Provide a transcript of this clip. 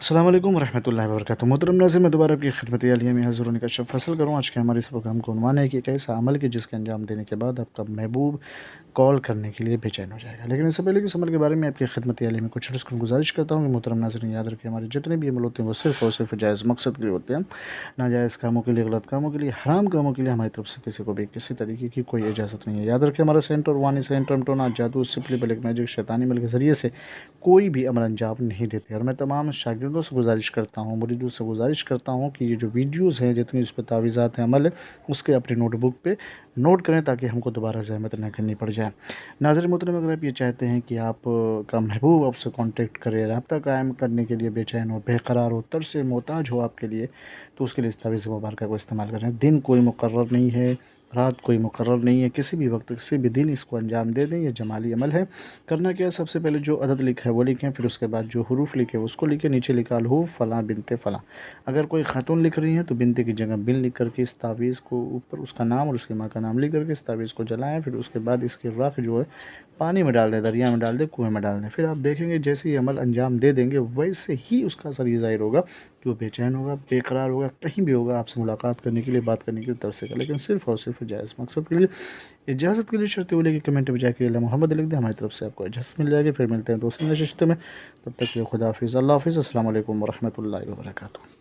السلام علیکم ورحمۃ اللہ وبرکاتہ۔ محترم ناظرین، میں دوبارہ آپ کی خدمت عالیہ میں حاضر ہونے کا شرف حاصل کروں۔ آج کے ہمارے اس پروگرام کا عنوان ہے کہ ایک ایسا عمل کہ جس کے انجام دینے کے بعد آپ کا محبوب کال کرنے کے لیے بے چین ہو جائے گا۔ لیکن اس سے پہلے کہ اس عمل کے بارے میں آپ کی خدمت عالیہ میں کچھ عرض کروں، گزارش کرتا ہوں کہ محترم ناظرین یاد رکھیں، ہمارے جتنے بھی عمل ہوتے ہیں وہ صرف اور صرف جائز مقصد کے لیے ہوتے ہیں، ناجائز کاموں کے لیے، غلط کاموں کے لیے، حرام کاموں کے لیے ہماری طرف سے کسی کو بھی کسی طریقے کی کوئی اجازت نہیں ہے۔ یاد رکھیں، ہمارا سینٹر وانی سینٹر ٹونا جادو سپلی بلیک میجک شیطانی عمل کے ذریعے سے کوئی بھی عمل انجام نہیں دیتے، اور میں تمام شاگردوں سے گزارش کرتا ہوں، مریدوں سے گزارش کرتا ہوں کہ یہ جو ویڈیوز ہیں، جتنی اس پہ تعویذات ہیں، عمل ہے، اس کے اپنی نوٹ بک پہ نوٹ کریں تاکہ ہم کو دوبارہ زحمت نہ کرنی پڑ جائے۔ ناظرین محترم، اگر آپ یہ چاہتے ہیں کہ آپ کا محبوب آپ سے کانٹیکٹ کرے، رابطہ قائم کرنے کے لیے بے چین ہو، بے قرار ہو، ترس سے محتاج ہو آپ کے لیے، تو اس کے لیے اس تعویذ مبارکہ کو استعمال کریں۔ دن کوئی مقرر نہیں ہے، رات کوئی مقرر نہیں ہے، کسی بھی وقت کسی بھی دن اس کو انجام دے دیں۔ یہ جمالی عمل ہے۔ کرنا کیا ہے، سب سے پہلے جو عدد لکھا ہے وہ لکھیں، پھر اس کے بعد جو حروف لکھے اس کو لکھیں، نیچے لکھا الحروف فلاں بنت فلاں۔ اگر کوئی خاتون لکھ رہی ہیں تو بنت کی جگہ بن لکھ کر کے اس تعویذ کو اوپر اس کا نام اور اس کی ماں کا نام لکھ کر کے اس تعویذ کو جلائیں۔ پھر اس کے بعد اس کی راکھ جو ہے پانی میں ڈال دیں، دریا میں ڈال دیں، کنویں میں ڈال دیں۔ پھر آپ دیکھیں گے جیسے یہ عمل انجام دے دیں گے ویسے ہی اس کا اثر یہ ظاہر ہوگا کہ وہ بے چین ہوگا، بے قرار ہوگا، کہیں بھی ہوگا آپ سے ملاقات کرنے کے لیے، بات کرنے کے لیے ترسے گا، لیکن صرف اور صرف جائز مقصد کے لیے۔ اجازت کے لیے شرط یہ کہ کمنٹ میں جا کے اللہ محمد لکھ دیں، ہماری طرف سے آپ کو اجازت مل جائے گی۔ پھر ملتے ہیں دوسری نشست میں، تب تک کے لیے خدا حافظ، اللہ حافظ، السلام علیکم ورحمۃ اللہ وبرکاتہ۔